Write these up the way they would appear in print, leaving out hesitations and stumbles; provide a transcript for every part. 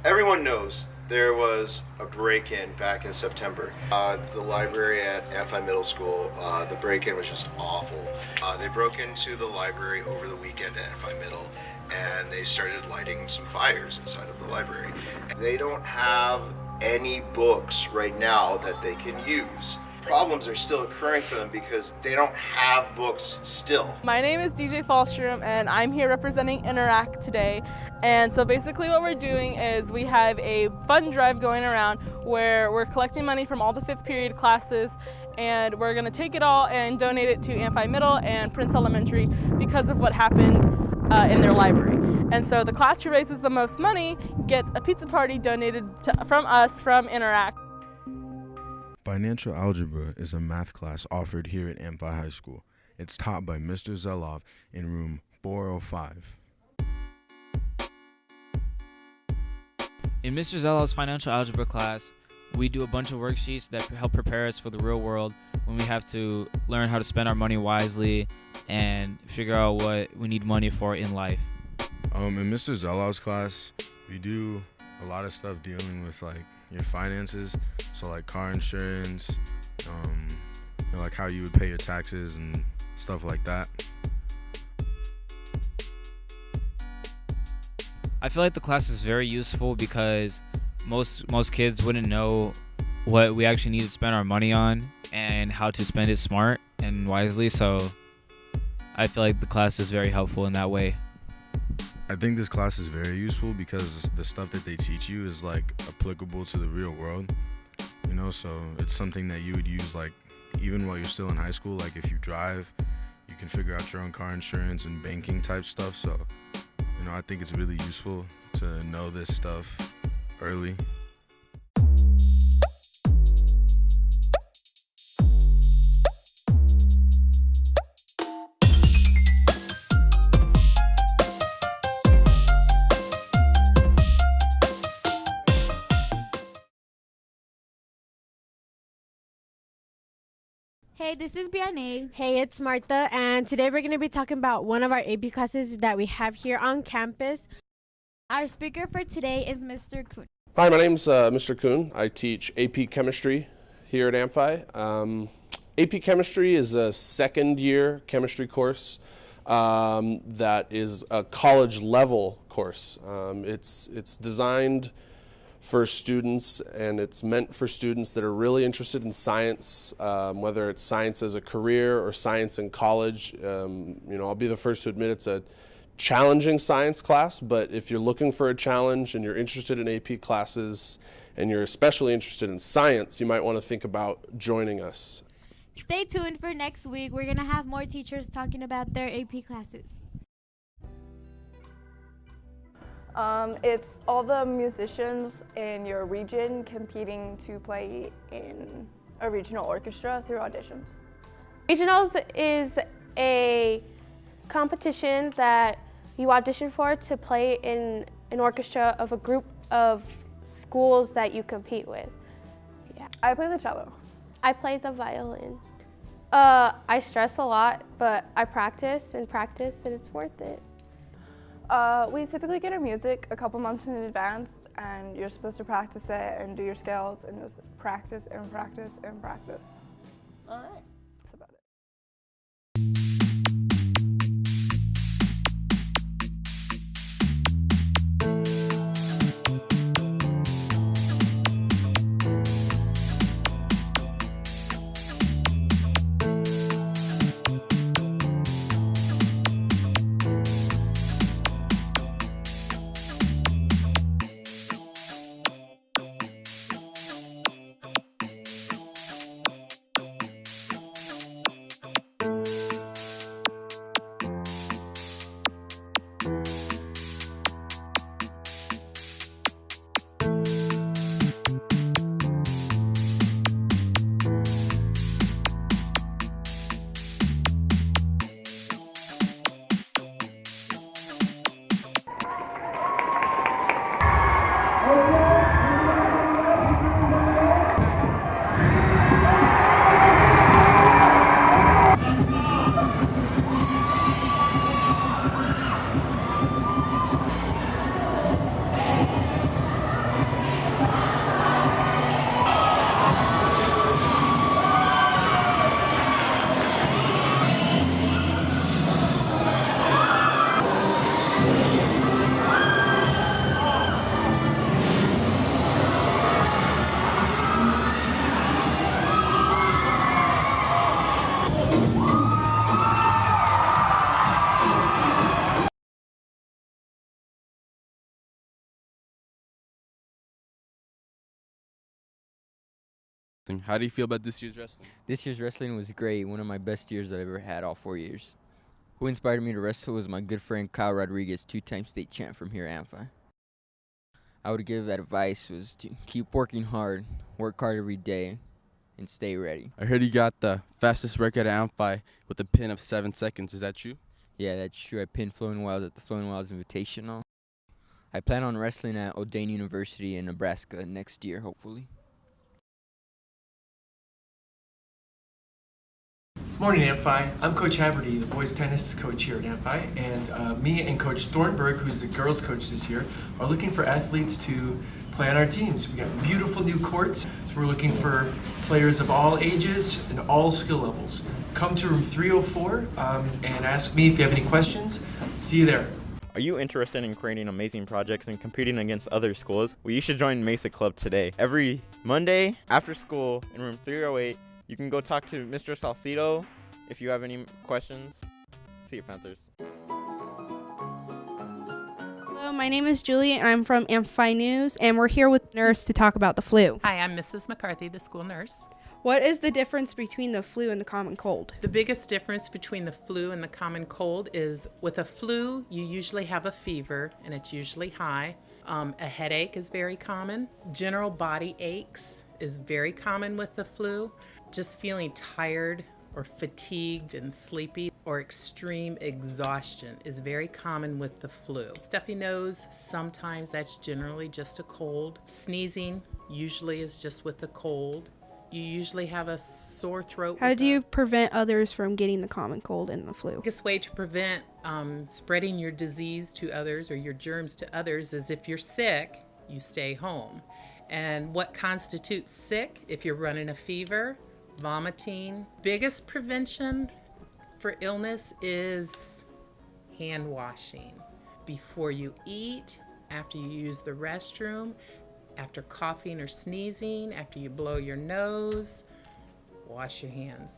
Everyone knows there was a break-in back in September. The library at Amphi Middle School, the break-in was just awful. They broke into the library over the weekend at Amphi Middle, and they started lighting some fires inside of the library. They don't have any books right now that they can use. Problems are still occurring for them because they don't have books still. My name is DJ Fallstrom and I'm here representing Interact today. And so basically what we're doing is we have a fund drive going around where we're collecting money from all the 5th period classes, and we're going to take it all and donate it to Amphi Middle and Prince Elementary because of what happened in their library. And so the class who raises the most money gets a pizza party donated from us from Interact. Financial algebra is a math class offered here at Amphi High School. It's taught by Mr. Zelov in room 405. In Mr. Zelov's financial algebra class, we do a bunch of worksheets that help prepare us for the real world when we have to learn how to spend our money wisely and figure out what we need money for in life. In Mr. Zelov's class, we do a lot of stuff dealing with your finances, so like car insurance, like how you would pay your taxes and stuff like that. I feel like the class is very useful because most kids wouldn't know what we actually need to spend our money on and how to spend it smart and wisely, so I feel like the class is very helpful in that way. I think this class is very useful because the stuff that they teach you is applicable to the real world, so it's something that you would use even while you're still in high school. Like if you drive, you can figure out your own car insurance and banking type stuff. So I think it's really useful to know this stuff early. Hey, this is Biane. Hey, it's Martha, and today we're going to be talking about one of our AP classes that we have here on campus. Our speaker for today is Mr. Kuhn. Hi, my name's Mr. Kuhn. I teach AP Chemistry here at Amphi. AP Chemistry is a second-year chemistry course that is a college-level course. It's designed for students, and it's meant for students that are really interested in science, whether it's science as a career or science in college. I'll be the first to admit it's a challenging science class, but if you're looking for a challenge and you're interested in AP classes and you're especially interested in science, you might want to think about joining us. Stay tuned for next week. We're going to have more teachers talking about their AP classes. It's all the musicians in your region competing to play in a regional orchestra through auditions. Regionals is a competition that you audition for to play in an orchestra of a group of schools that you compete with. Yeah. I play the cello. I play the violin. I stress a lot, but I practice, and it's worth it. We typically get our music a couple months in advance, and you're supposed to practice it and do your scales and just practice and practice and practice. All right. That's about it. wrestling. How do you feel about this year's wrestling? This year's wrestling was great, one of my best years I've ever had, all 4 years. Who inspired me to wrestle was my good friend Kyle Rodriguez, 2-time state champ from here at Amphi. I would give advice was to keep working hard, work hard every day, and stay ready. I heard you got the fastest record at Amphi with a pin of 7 seconds. Is that true? Yeah, that's true. I pinned Flowing Wilds at the Flowing Wilds Invitational. I plan on wrestling at O'Dane University in Nebraska next year, hopefully. Morning, Amphi. I'm Coach Haverty, the boys tennis coach here at Amphi, and me and Coach Thornburg, who's the girls coach this year, are looking for athletes to play on our teams. We got beautiful new courts, so we're looking for players of all ages and all skill levels. Come to room 304 and ask me if you have any questions. See you there. Are you interested in creating amazing projects and competing against other schools? Well, you should join Mesa Club today. Every Monday after school in room 308, you can go talk to Mr. Salcido if you have any questions. See you, Panthers. Hello, my name is Julie, and I'm from Amphi News, and we're here with Nurse to talk about the flu. Hi, I'm Mrs. McCarthy, the school nurse. What is the difference between the flu and the common cold? The biggest difference between the flu and the common cold is with a flu, you usually have a fever, and it's usually high. A headache is very common. General body aches is very common with the flu. Just feeling tired or fatigued and sleepy or extreme exhaustion is very common with the flu. Stuffy nose, sometimes that's generally just a cold. Sneezing usually is just with the cold. You usually have a sore throat. How do you prevent others from getting the common cold and the flu? The biggest way to prevent spreading your disease to others or your germs to others is if you're sick, you stay home. And what constitutes sick? If you're running a fever, vomiting. Biggest prevention for illness is hand washing. Before you eat, after you use the restroom, after coughing or sneezing, after you blow your nose, wash your hands.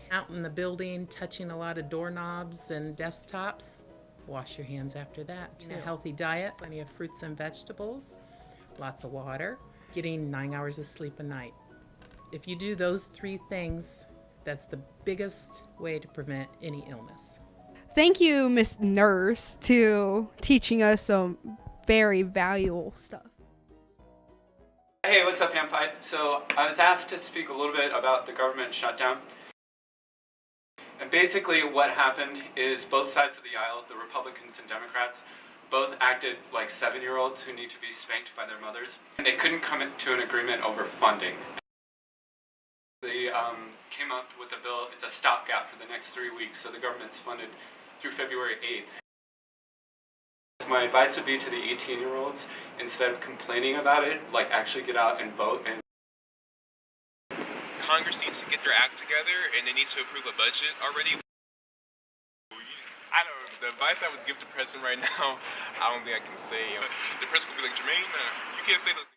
Out in the building, touching a lot of doorknobs and desktops, wash your hands after that too. A healthy diet, plenty of fruits and vegetables, lots of water, getting 9 hours of sleep a night. If you do those 3 things, that's the biggest way to prevent any illness. Thank you, Miss Nurse, to teaching us some very valuable stuff. Hey, what's up, Amphi? So I was asked to speak a little bit about the government shutdown. And basically what happened is both sides of the aisle, the Republicans and Democrats, both acted like 7-year-olds who need to be spanked by their mothers. And they couldn't come to an agreement over funding. They came up with a bill. It's a stopgap for the next 3 weeks, so the government's funded through February 8th. My advice would be to the 18-year-olds, instead of complaining about it, like actually get out and vote. And Congress needs to get their act together, and they need to approve a budget already. I don't know, the advice I would give the president right now, I don't think I can say. The president would be like, Jermaine, you can't say those.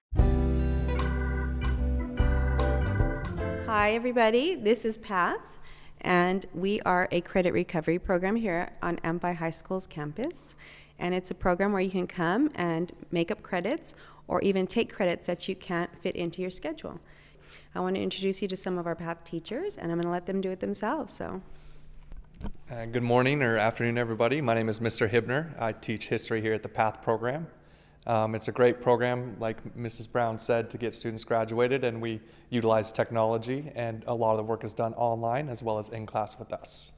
Hi everybody, this is Path, and we are a credit recovery program here on Amphi High School's campus. And it's a program where you can come and make up credits or even take credits that you can't fit into your schedule. I want to introduce you to some of our Path teachers, and I'm going to let them do it themselves. So, good morning or afternoon, everybody. My name is Mr. Hibner. I teach history here at the Path program. It's a great program, like Mrs. Brown said, to get students graduated, and we utilize technology, and a lot of the work is done online as well as in class with us.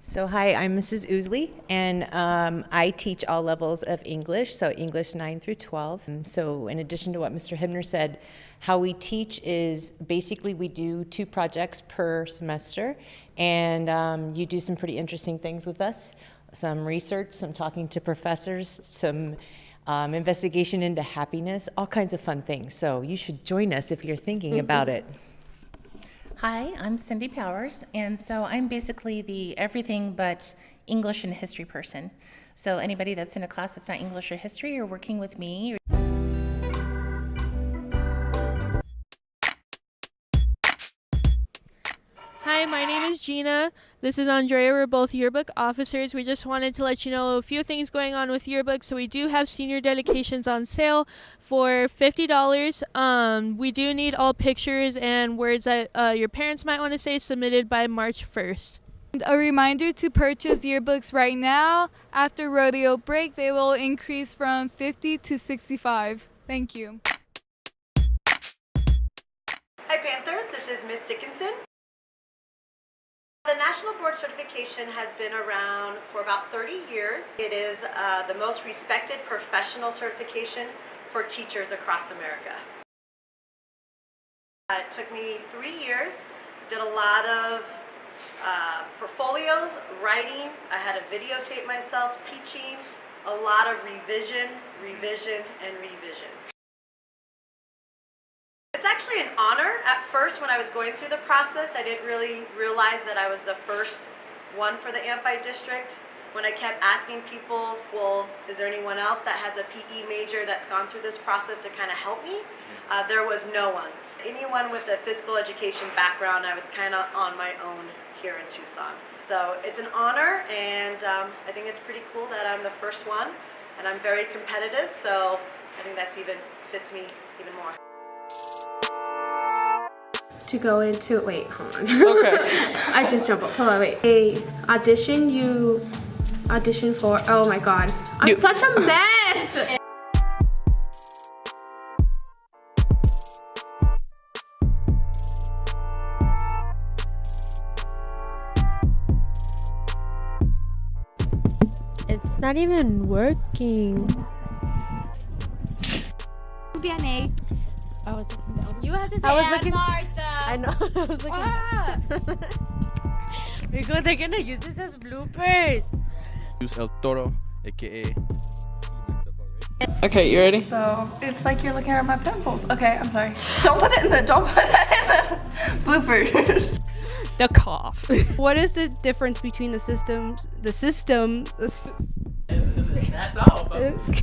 So hi, I'm Mrs. Ousley, and I teach all levels of English, so English 9 through 12. So in addition to what Mr. Hibner said, how we teach is basically we do 2 projects per semester, and you do some pretty interesting things with us. Some research, some talking to professors, some investigation into happiness, all kinds of fun things. So you should join us if you're thinking about it. Hi, I'm Cindy Powers, and so I'm basically the everything but English and history person. So anybody that's in a class that's not English or history or working with me. Hi, Hi, my name is Gina. This is Andrea. We're both yearbook officers. We just wanted to let you know a few things going on with yearbook. So we do have senior dedications on sale for $50. We do need all pictures and words that your parents might want to say submitted by March 1st. A reminder to purchase yearbooks right now. After rodeo break, they will increase from 50 to 65. Thank you. Hi Panthers, this is Miss Dickinson. The National Board Certification has been around for about 30 years. It is the most respected professional certification for teachers across America. It took me 3 years, did a lot of portfolios, writing. I had to videotape myself teaching, a lot of revision, and revision. It's actually an honor. At first, when I was going through the process, I didn't really realize that I was the first one for the Amphi district. When I kept asking people, well, is there anyone else that has a PE major that's gone through this process to kind of help me? There was no one. Anyone with a physical education background, I was kind of on my own here in Tucson. So it's an honor, and I think it's pretty cool that I'm the first one, and I'm very competitive, so I think that's fits me even more. To go into, wait, hold on. Okay. I just jumped up. Hold on, wait. A audition you audition for, oh my God. I'm such a mess. It's not even working. Be an A. I was looking down. You have to say I was Aunt looking, Martha. I know. I was looking down. Because they're gonna use this as bloopers. Use El Toro, aka. Okay, you ready? So it's like you're looking at my pimples. Okay, I'm sorry. Don't put that in the bloopers. The cough. What is the difference between the system? That's all, folks.